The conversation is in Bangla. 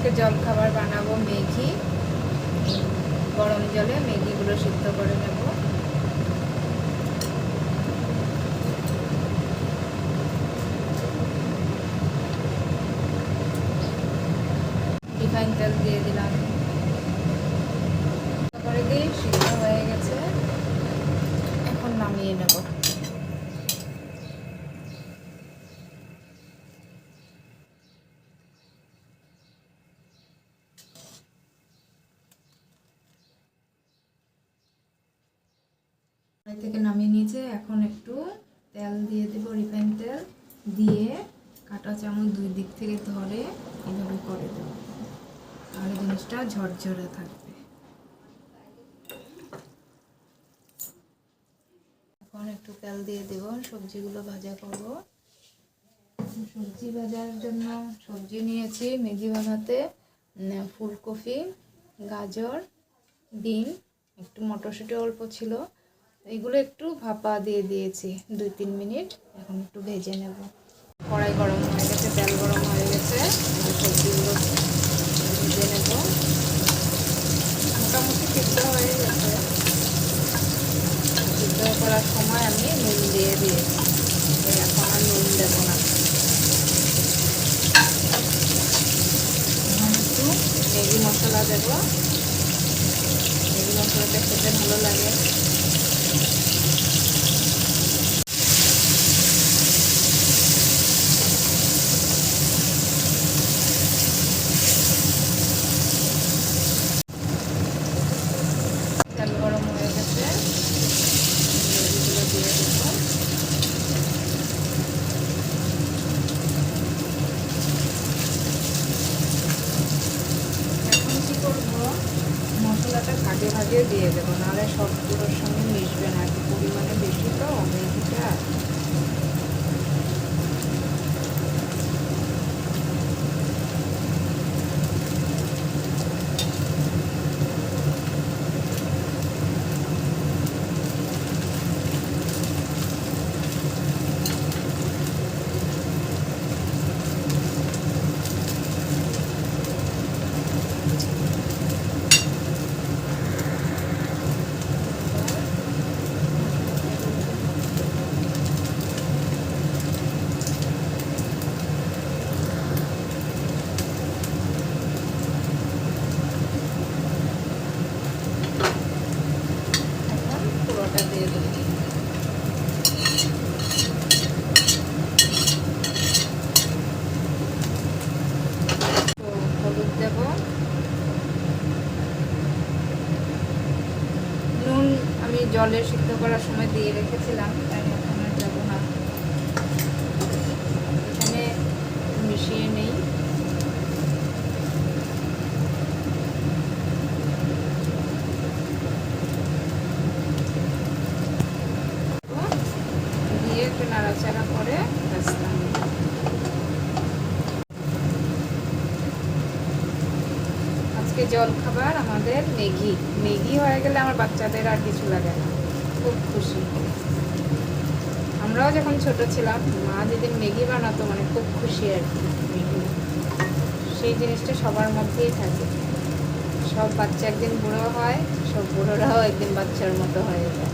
আজকে জল খাবার বানাবো ম্যাগি। গরম জলে ম্যাগিগুলো সিদ্ধ করে নেব। রিফাইন তেল দিয়ে দিলাম, তারপরে দিয়ে সিদ্ধ হয়ে গেছে, এখন নামিয়ে নেব। থেকে নামিয়ে নিয়েছে, এখন একটু তেল দিয়ে দেবো, রিফাইন তেল দিয়ে কাঁটা চামচ দুই দিক থেকে ধরে এভাবে করে দেবো, তাহলে জিনিসটা ঝরঝরে থাকবে। এখন একটু তেল দিয়ে দেব, সবজিগুলো ভাজা করব। সবজি ভাজার জন্য সবজি নিয়েছি ম্যাগি বানাতে, ফুলকপি, গাজর, ডিম, একটু মটরশুঁটি অল্প ছিল, এগুলো একটু ভাপা দিয়ে দিয়েছি 2-3 মিনিট। এখন একটু ভেজে নেব। কড়াই গরম হয়ে গেছে, তেল গরম হয়ে গেছে, সবজিগুলো ভেজে নেব। মোটামুটি সিদ্ধ হয়ে গেছে। সিদ্ধ করার সময় আমি নুন দিয়ে দিয়েছি, এখন আর নুন দেবো না। এখন একটু ম্যাগি মশলা দেবো, ম্যাগি মশলাটা খেতে ভালো লাগে। তেল গরম হয়ে গেছে, ম্যাগিগুলো দিয়ে দেবো। এখন কি করবো, মশলাটা ভাগে ভাগে দিয়ে দেবো, নাহলে সবগুলোর সঙ্গে মিশবে না, একটু পরিমাণে বেশি তো ম্যাগিটা। দিয়ে দেবো, তো হলুদ দেব, নুন আমি জলে সিদ্ধ করার সময় দিয়ে রেখেছিলাম, তাই এখন আর দেবো না। এখানে মিশিয়ে নেই। একটু নাড়াচাড়া করে আজকে জল খাবার আমাদের ম্যাগি। ম্যাগি হয়ে গেলে আমার বাচ্চাদের আর কিছু লাগে না, খুব খুশি। আমরাও যখন ছোট ছিলাম, মা যেদিন ম্যাগি বানাতো মানে খুব খুশি আর কি। ম্যাগি সেই জিনিসটা সবার মধ্যেই থাকে। সব বাচ্চা একদিন বুড়ো হয়, সব বুড়োরাও একদিন বাচ্চার মতো হয়ে যায়।